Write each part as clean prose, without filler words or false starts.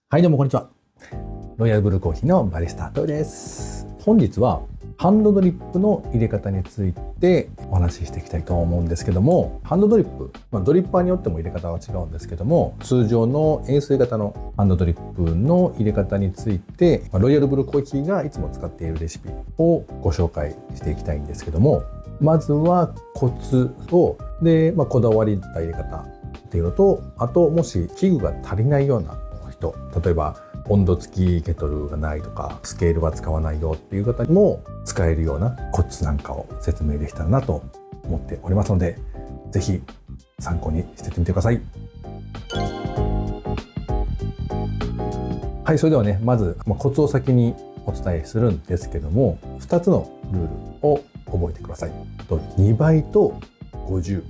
はい、どうもこんにちは。ロイヤルブルーコーヒーのバリスタトヨです。本日はハンドドリップの入れ方についてお話ししていきたいと思うんですけども、ハンドドリップ、ドリッパーによっても入れ方は違うんですけども、通常の円錐型のハンドドリップの入れ方について、ロイヤルブルーコーヒーがいつも使っているレシピをご紹介していきたいんですけども、まずはコツをこだわりた入れ方っていうのと、あともし器具が足りないような人、例えば温度付きケトルがないとかスケールは使わないよっていう方にも使えるようなコツなんかを説明できたらなと思っておりますので、ぜひ参考にしてみてください。はい、それではね、まずコツを先にお伝えするんですけども、2つのルールを覚えてください。2倍と50。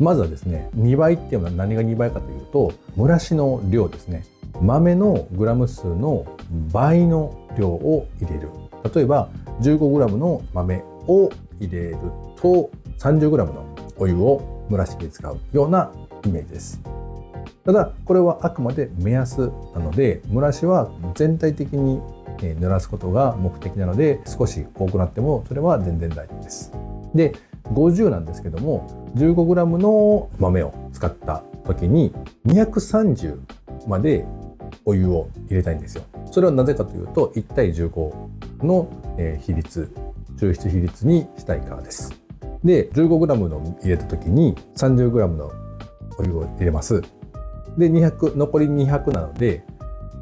まずはですね、2倍っていうのは何が2倍かというと、蒸らしの量ですね。豆のグラム数の倍の量を入れる。例えば 15g の豆を入れると 30g のお湯を蒸らしに使うようなイメージです。ただこれはあくまで目安なので、蒸らしは全体的に濡らすことが目的なので、少し多くなってもそれは全然大丈夫です。で、50なんですけども、15g の豆を使った時に230までお湯を入れたいんですよ。それはなぜかというと、1対15の比率、抽出比率にしたいからです。で、15g の入れた時に 30g のお湯を入れます。で、残り200なので、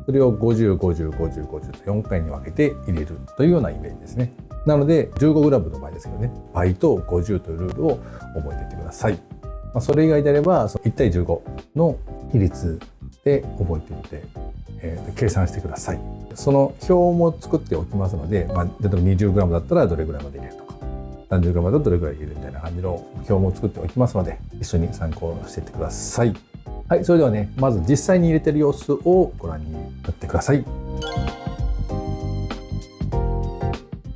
それを50、50、50、50と4回に分けて入れるというようなイメージですね。なので 15g の場合ですけどね、倍と50というルールを覚えていってください。それ以外であれば1対15の比率で覚えていって、計算してください。その表も作っておきますので、例えば 20g だったらどれぐらいまで入れるとか、30g だとどれぐらい入れるみたいな感じの表も作っておきますので、一緒に参考していってください。はい、それではね、まず実際に入れてる様子をご覧になってください。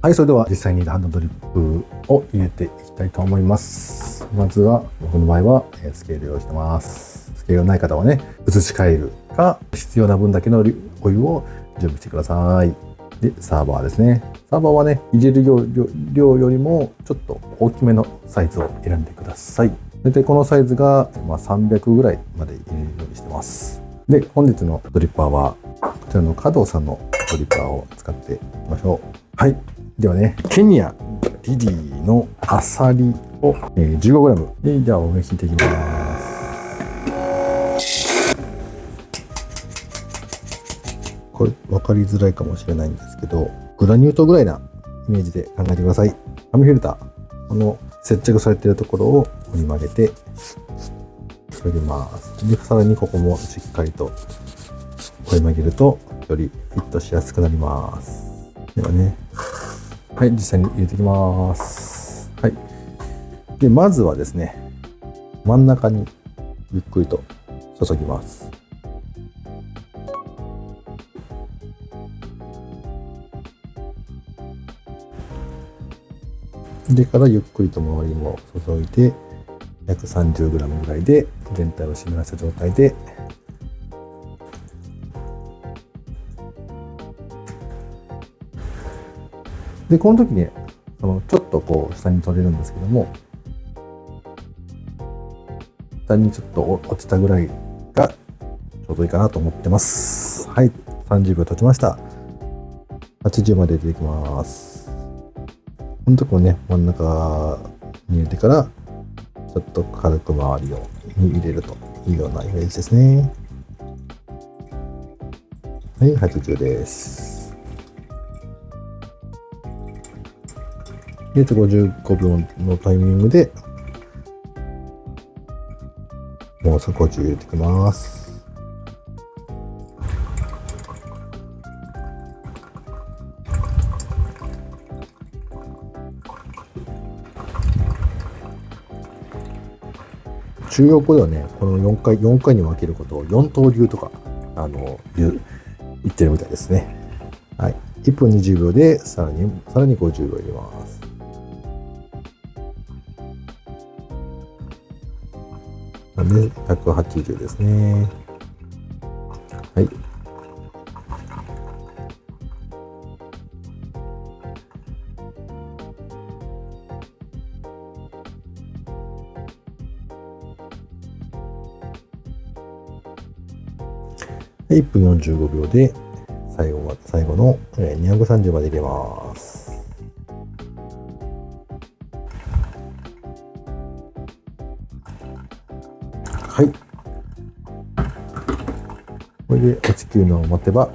はい、それでは実際にハンドドリップを入れていきたいと思います。まずは僕の場合はスケール用意してます。スケールのない方はね、移し替えるか必要な分だけのお湯を準備してください。で、サーバーですね。サーバーはね、入れる量よりもちょっと大きめのサイズを選んでください。大体このサイズが300ぐらいまで入れるようにしてます。で、本日のドリッパーはこちらの加藤さんのドリッパーを使っていきましょう。はい。ではね、ケニアリリーのアサリを 15g で、じゃあお湯引いていきます。これ分かりづらいかもしれないんですけど、グラニュー糖ぐらいなイメージで考えてください。紙フィルター、この接着されているところを折り曲げて取ります。で、さらにここもしっかりと折り曲げるとよりフィットしやすくなります。ではね、はい、実際に入れていきます。はい。で、まずはですね、真ん中にゆっくりと注ぎます。でからゆっくりと周りも注いで、約 30g ぐらいで全体を湿らせた状態で、この時にちょっとこう下に取れるんですけども、下にちょっと落ちたぐらいがちょうどいいかなと思ってます。はい、30秒経ちました。80まで出てきます。この時もね、真ん中に入れてからちょっと軽く周りに入れるというようなイメージですね。はい、80です。で、55秒のタイミングでもう50入れていきます。中国語ではね、この4回に分けることを4等流とか言ってるみたいですね。はい、1分20秒でさらに50秒入れます。で、180ですね。はい。1分45秒で最後の230まで入れます。はい。これで落ちきるのを待てば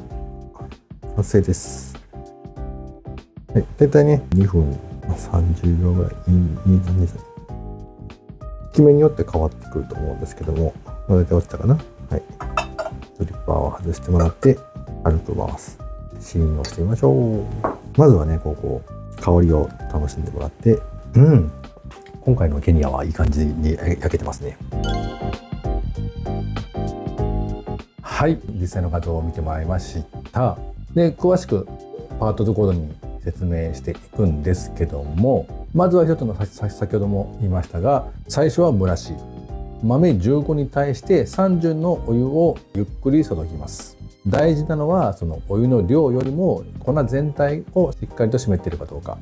完成です。はい、だいたいね、2分30秒ぐらい、効き目によって変わってくると思うんですけども、だいたい落ちたかな。はい。ドリッパーを外してもらって、軽く回す。シーンをしてみましょう。まずはね、こう香りを楽しんでもらって、今回のケニアはいい感じに焼けてますね。はい、実際の画像を見てもらいました。で、詳しくパートごとに説明していくんですけども、まずは一つの先ほども言いましたが、最初は蒸らし。豆15に対して30のお湯をゆっくり注ぎます。大事なのはそのお湯の量よりも粉全体をしっかりと湿っているかどうか、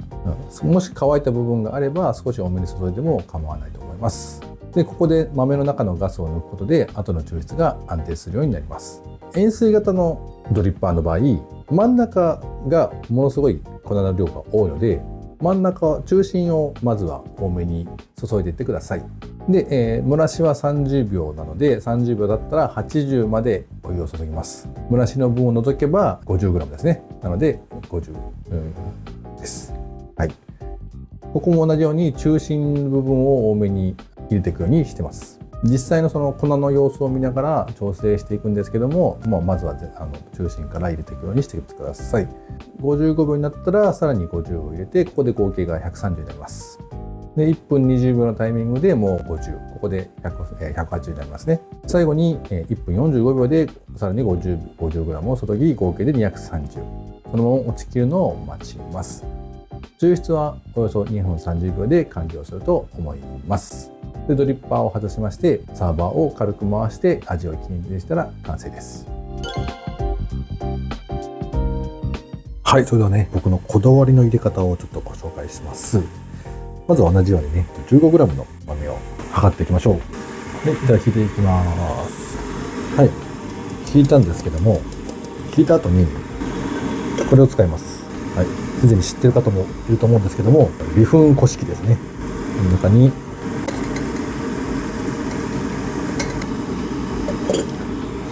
もし乾いた部分があれば少し多めに注いでも構わないと思います。でここで豆の中のガスを抜くことで後の抽出が安定するようになります。円錐型のドリッパーの場合、真ん中がものすごい粉の量が多いので、真ん中中心をまずは多めに注いでいってください。で、蒸らしは30秒なので、30秒だったら80までお湯を注ぎます。蒸らしの分を除けば 50g ですね。なので50、です。はい。ここも同じように中心部分を多めに入れていくようにしてます。実際のその粉の様子を見ながら調整していくんですけども、まずは中心から入れていくようにしてください。55秒になったらさらに50を入れて、ここで合計が130になります。で1分20秒のタイミングでもう50、ここで180になりますね。最後に1分45秒でさらに 50g を注ぎ、合計で230。そのまま落ちきるのを待ちます。抽出はおよそ2分30秒で完了すると思います。でドリッパーを外しまして、サーバーを軽く回して味を均一にしたら完成です。はい、それではね、僕のこだわりの入れ方をちょっとご紹介します。まずは同じようにね、15g の豆を測っていきましょう。はい、では引いていきます。はい、引いたんですけども、引いた後にこれを使います。はい、すでに知ってる方もいると思うんですけども、微粉こし器ですね。この中に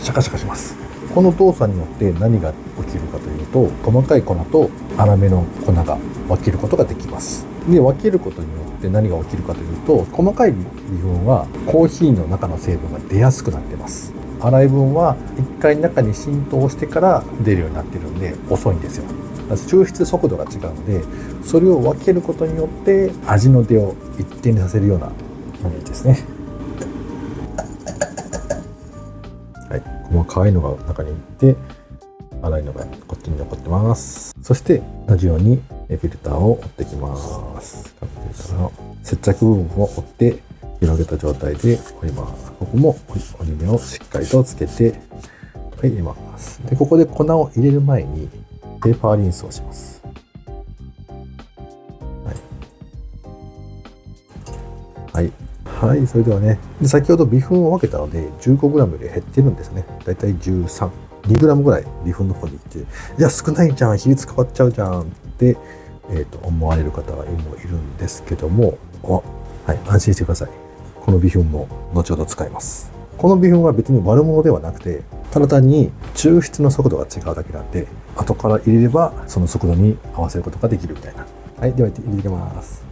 シャカシャカします。この動作によって何が起きるかというと、細かい粉と粗めの粉が分けることができます。で分けることによって何が起きるかというと、細かい微粉はコーヒーの中の成分が出やすくなってます。粗い分は一回中に浸透してから出るようになってるんで遅いんですよ。抽出速度が違うので、それを分けることによって味の出を一定にさせるようなイメージですね。はい、細かいのが中にいって粗いのがこっちに残ってます。そして同じようにフィルターを折っていきます。接着部分を折って広げた状態で折ります。ここも折り目をしっかりとつけて、はい、入れます。でここで粉を入れる前にペーパーリンスをします。はい、はい、それではね、先ほど微粉を分けたので 15g より減ってるんですね。だいたい13、2g ぐらい微粉の方に行って、じゃあ少ないじゃん、比率変わっちゃうじゃんって、思われる方がいるんですけども、はい、安心してください。この微粉も後ほど使います。この微粉は別に悪者ではなくて、ただ単に抽出の速度が違うだけなんで、後から入れればその速度に合わせることができるみたいな。はい、では入れていきます。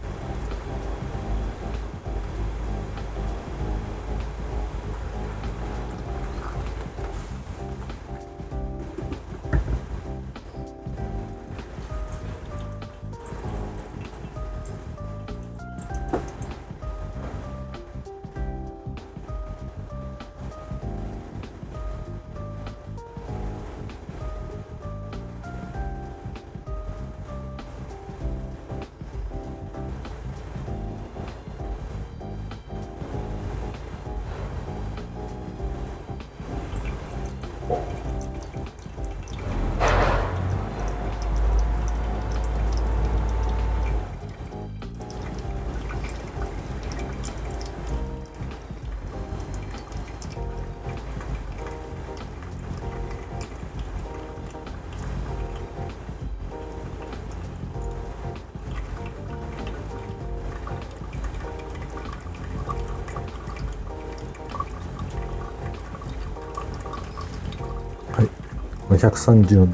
130の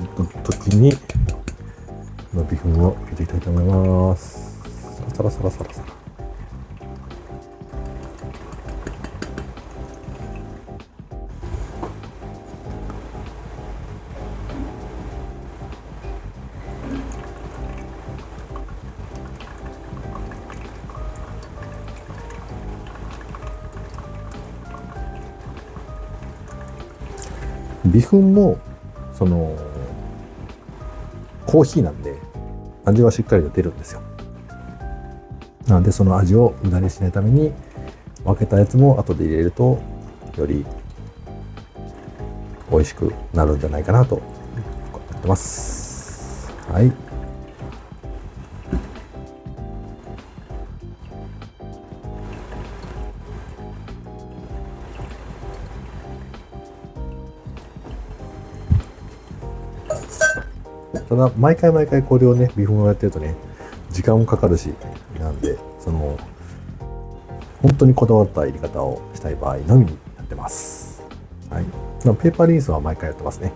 時にこの微粉を入れていきたいと思います。サラサラサラサラ。微粉もそのコーヒーなんで味はしっかりと出るんですよ。なのでその味を無駄にしないために分けたやつも後で入れるとより美味しくなるんじゃないかなと思ってます。はい。ただ毎回これをね微粉をやってるとね時間もかかるしなんでその本当にこだわった入れ方をしたい場合のみにやってます。はい。ペーパーリンスは毎回やってますね。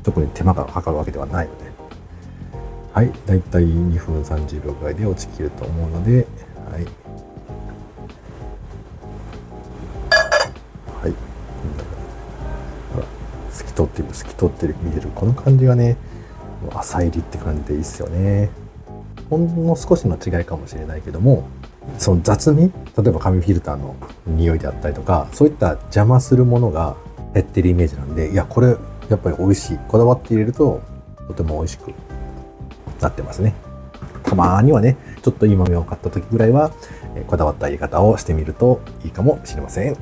特に手間がかかるわけではないので。はい。だいたい2分30秒ぐらいで落ちきると思うので、はい。はい。ほら、透き通ってる見えるこの感じがね。浅入りって感じでいいっすよね。ほんの少しの違いかもしれないけども、その雑味、例えば紙フィルターの匂いであったりとか、そういった邪魔するものが減ってるイメージなんで、いやこれやっぱり美味しい。こだわって入れるととても美味しくなってますね。たまにはね、ちょっといい豆を買った時ぐらいはこだわった入れ方をしてみるといいかもしれません。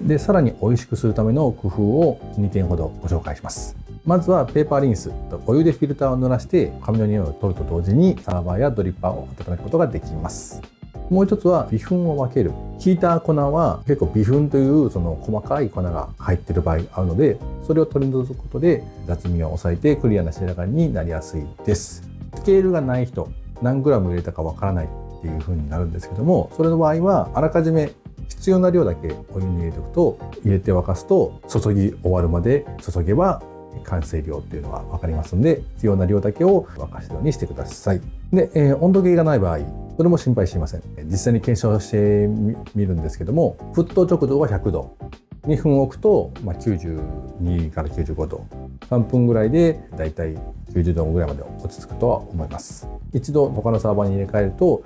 で、さらに美味しくするための工夫を2点ほどご紹介します。まずはペーパーリンス、お湯でフィルターを濡らして紙の匂いを取ると同時にサーバーやドリッパーを温めることができます。もう一つは微粉を分ける。ひいた粉は結構微粉というその細かい粉が入っている場合があるので、それを取り除くことで雑味を抑えてクリアな仕上がりになりやすいです。スケールがない人、何グラム入れたかわからないっていう風になるんですけども、それの場合はあらかじめ必要な量だけお湯に入れておくと、入れて沸かすと注ぎ終わるまで注げば完成量っていうのが分かりますので、必要な量だけを沸かすようにしてください。で、温度計がない場合、それも心配しません。実際に検証してみるんですけども、沸騰直後は100度、2分置くと92から95度、3分ぐらいでだいたい90度ぐらいまで落ち着くとは思います。一度他のサーバーに入れ替えると、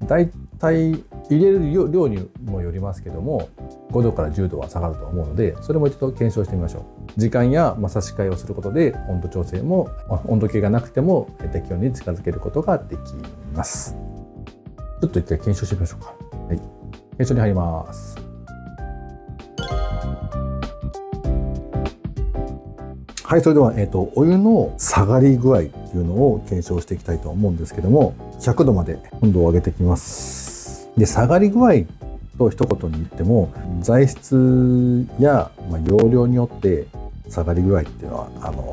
だいたい入れる量にもよりますけども、5度から10度は下がると思うので、それも一度検証してみましょう。時間や差し替えをすることで温度調整も温度計がなくても適温に近づけることができます。ちょっと一回検証してみましょうか。はい、検証に入ります。はい、それでは、お湯の下がり具合っていうのを検証していきたいと思うんですけども、100度まで温度を上げていきます。で、下がり具合と一言に言っても、材質や、容量によって下がり具合っていうのは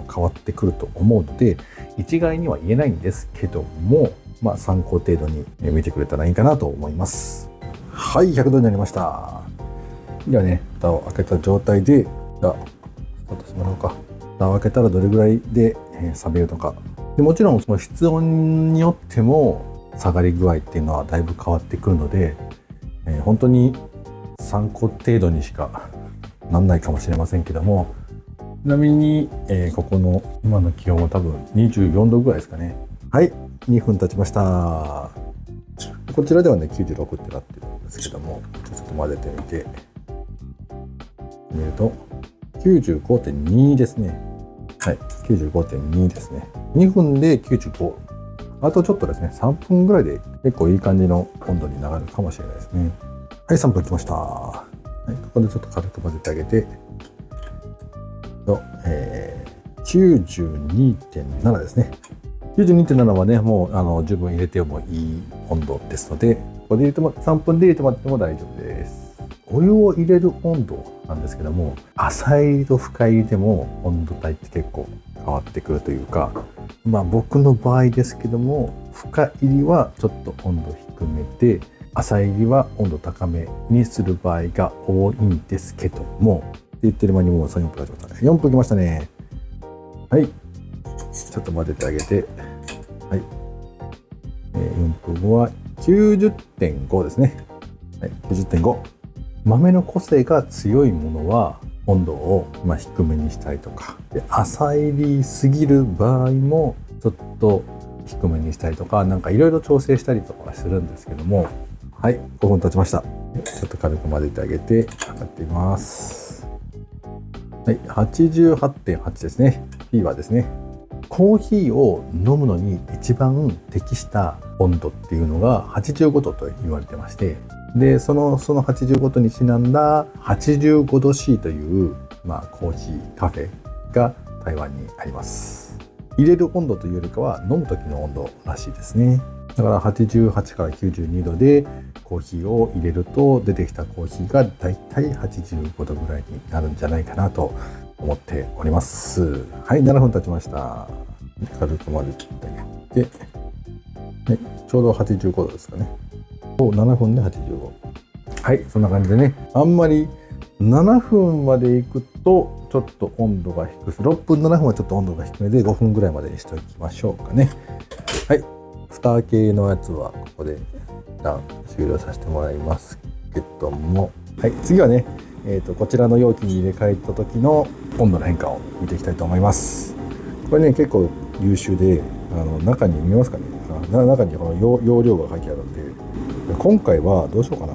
変わってくると思うので、一概には言えないんですけども、参考程度に見てくれたらいいかなと思います。はい、100度になりました。ではね、蓋を開けた状態で、じゃあ、スタートしてもらおうか。蓋を開けたらどれぐらいで冷めるのか。でもちろんその室温によっても下がり具合っていうのはだいぶ変わってくるので、本当に参考程度にしかなんないかもしれませんけども、ちなみに、ここの今の気温は多分24度ぐらいですかね。はい、2分経ちました。こちらではね96ってなってるんですけども、ちょっと混ぜてみてみると 95.2 ですね。はい、95.2 ですね。2分で95。あとちょっとですね、3分ぐらいで結構いい感じの温度になるかもしれないですね。はい、3分きました。はい、ここでちょっと軽く混ぜてあげて、92.7 ですね。92.7 はね、もう十分入れてもいい温度ですので、ここで入れても3分で入れてもらっても大丈夫です。お湯を入れる温度なんですけども、浅入りと深入りでも温度帯って結構変わってくるというか、僕の場合ですけども、深入りはちょっと温度低めで、浅入りは温度高めにする場合が多いんですけども、言ってる間にもう3、4分経ちましたね。4分きましたね。はい。ちょっと混ぜてあげて。はい。4分後は 90.5 ですね。はい、90.5。豆の個性が強いものは温度を低めにしたりとか、で浅入りすぎる場合もちょっと低めにしたりとか、なんかいろいろ調整したりとかするんですけども、はい、5分経ちました。ちょっと軽く混ぜてあげて測ってみます。はい、88.8 ですね。フィーバーですね。コーヒーを飲むのに一番適した温度っていうのが85度と言われてまして、でその85度にちなんだ85度 C という、コーヒーカフェが台湾にあります。入れる温度というよりかは飲む時の温度らしいですね。だから88から92度でコーヒーを入れると出てきたコーヒーがだいたい85度ぐらいになるんじゃないかなと思っております。はい、7分経ちました。軽く混ぜてあげて、はい、ちょうど85度ですかね。7分で85。はい、そんな感じでね。あんまり7分までいくとちょっと温度が低く、6分7分はちょっと温度が低めで5分ぐらいまでにしておきましょうかね。はい、蓋系のやつはここで一旦終了させてもらいますけども、はい、次はね、こちらの容器に入れ替えた時の温度の変化を見ていきたいと思います。これね、結構優秀で、中に見えますかね。中にこの容量が書いてあるんで、今回はどうしようかな。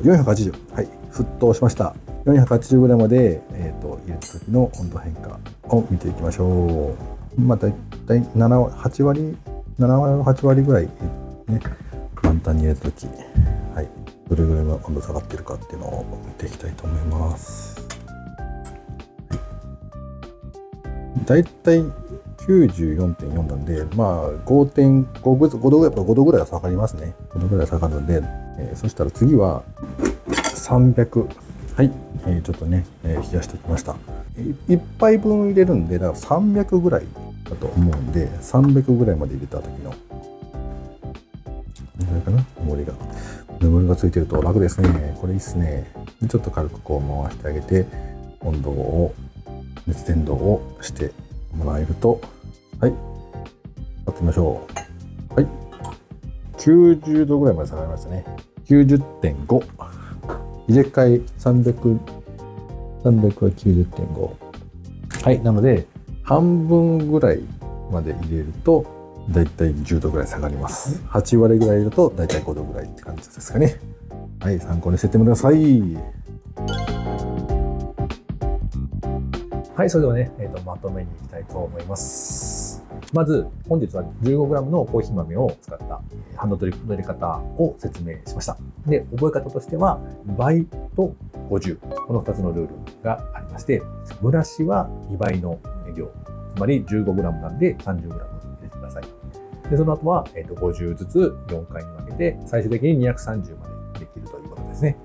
480、はい、沸騰しました。480gで、入れた時の温度変化を見ていきましょう。だいたい8割ぐらいね、満タンに入れた時、はい、どれぐらいの温度下がってるかっていうのを見ていきたいと思います。だいたい 94.4 なんで、5度ぐらいは下がりますね。5度ぐらい下がるんで、そしたら次は300。はい、ちょっとね、冷やしておきました。1杯分入れるんで、だから300ぐらいだと思うんで、300ぐらいまで入れた時の、どれかな、眠りがついてると楽ですね。これいいっすね。でちょっと軽くこう回してあげて、熱伝導をしてもらえると、はい、やってみましょう。はい、90度ぐらいまで下がりましたね。90.5。入れ替え300は 90.5。はい、なので半分ぐらいまで入れるとだいたい10度ぐらい下がります。8割ぐらい入れるとだいたい5度ぐらいって感じですかね。はい、参考にしてってください。はい、それではね、まとめにいきたいと思います。まず本日は 15g のコーヒー豆を使ったハンドドリップの入れ方を説明しました。で、覚え方としては倍と50、この2つのルールがありまして、蒸らしは2倍の量、つまり 15g なんで 30g 入れてください。で、その後は50ずつ4回に分けて最終的に230までできるということですね。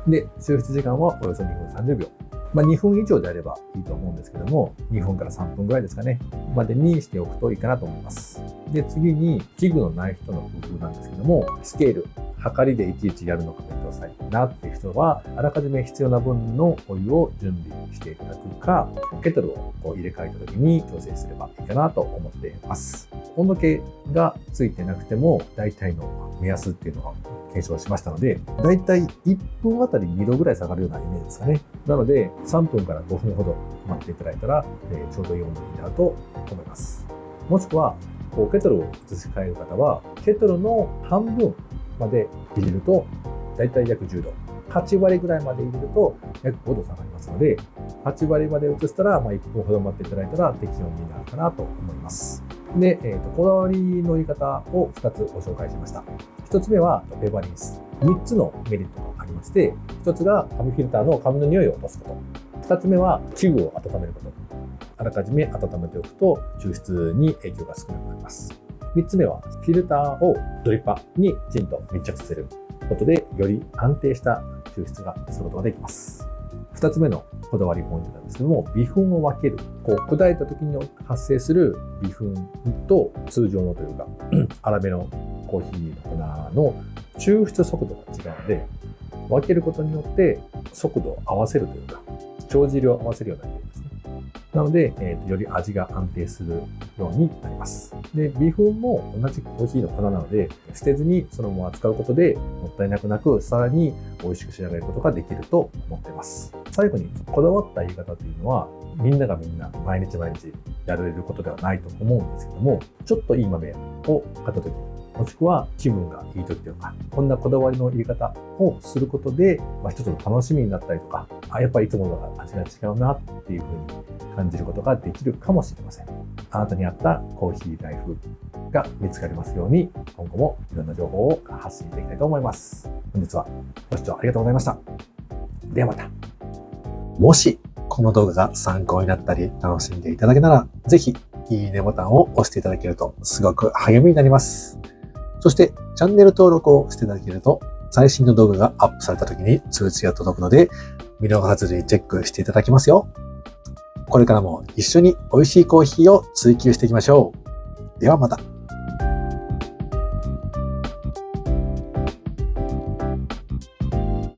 で、抽出時間はおよそ2分30秒。2分以上であればいいと思うんですけども、2分から3分ぐらいですかね、までにしておくといいかなと思います。で、次に器具のない人の工夫なんですけども、スケール、測りでいちいちやるのがめんどくさいなっていう人は、あらかじめ必要な分のお湯を準備していただくか、ケトルを入れ替えた時に調整すればいいかなと思っています。温度計がついてなくても、大体の目安っていうのは検証しましたので、だいたい1分あたり2度ぐらい下がるようなイメージですかね。なので、3分から5分ほど待っていただいたら、ちょうどいい温度になると思います。もしくは、ケトルを移し替える方は、ケトルの半分まで入れると、だいたい約10度。8割ぐらいまで入れると、約5度下がりますので、8割まで移したら、1分ほど待っていただいたら適温になるかなと思います。で、こだわりの入れ方を2つご紹介しました。1つ目はレバリンス。3つのメリットがありまして、1つが紙フィルターの紙の匂いを落とすこと。2つ目は器具を温めること。あらかじめ温めておくと抽出に影響が少なくなります。3つ目はフィルターをドリッパーにきちんと密着させることでより安定した抽出がすることができます。2つ目のこだわりポイントなんですけども、微粉を分ける。砕いた時に発生する微粉と通常のというか、粗めのコーヒーの粉の抽出速度が違うので、分けることによって速度を合わせるというか、帳尻を合わせるようになっていますね。なので、より味が安定するようになります。で、微粉も同じコーヒーの粉なので、捨てずにそのまま使うことでもったいなくなく、さらに美味しく仕上げることができると思っています。最後に、こだわった言い方というのは、みんながみんな毎日毎日やられることではないと思うんですけども、ちょっといい豆を買った時、もしくは気分がいい時とか、こんなこだわりの入れ方をすることで、一つの楽しみになったりとか、やっぱりいつもの味が違うなっていうふうに感じることができるかもしれません。あなたに合ったコーヒーライフが見つかりますように、今後もいろんな情報を発信していきたいと思います。本日はご視聴ありがとうございました。ではまた。もしこの動画が参考になったり楽しんでいただけたら、ぜひいいねボタンを押していただけるとすごく励みになります。そしてチャンネル登録をしていただけると最新の動画がアップされた時に通知が届くので見逃さずにチェックしていただきますよ。これからも一緒に美味しいコーヒーを追求していきましょう。ではまた。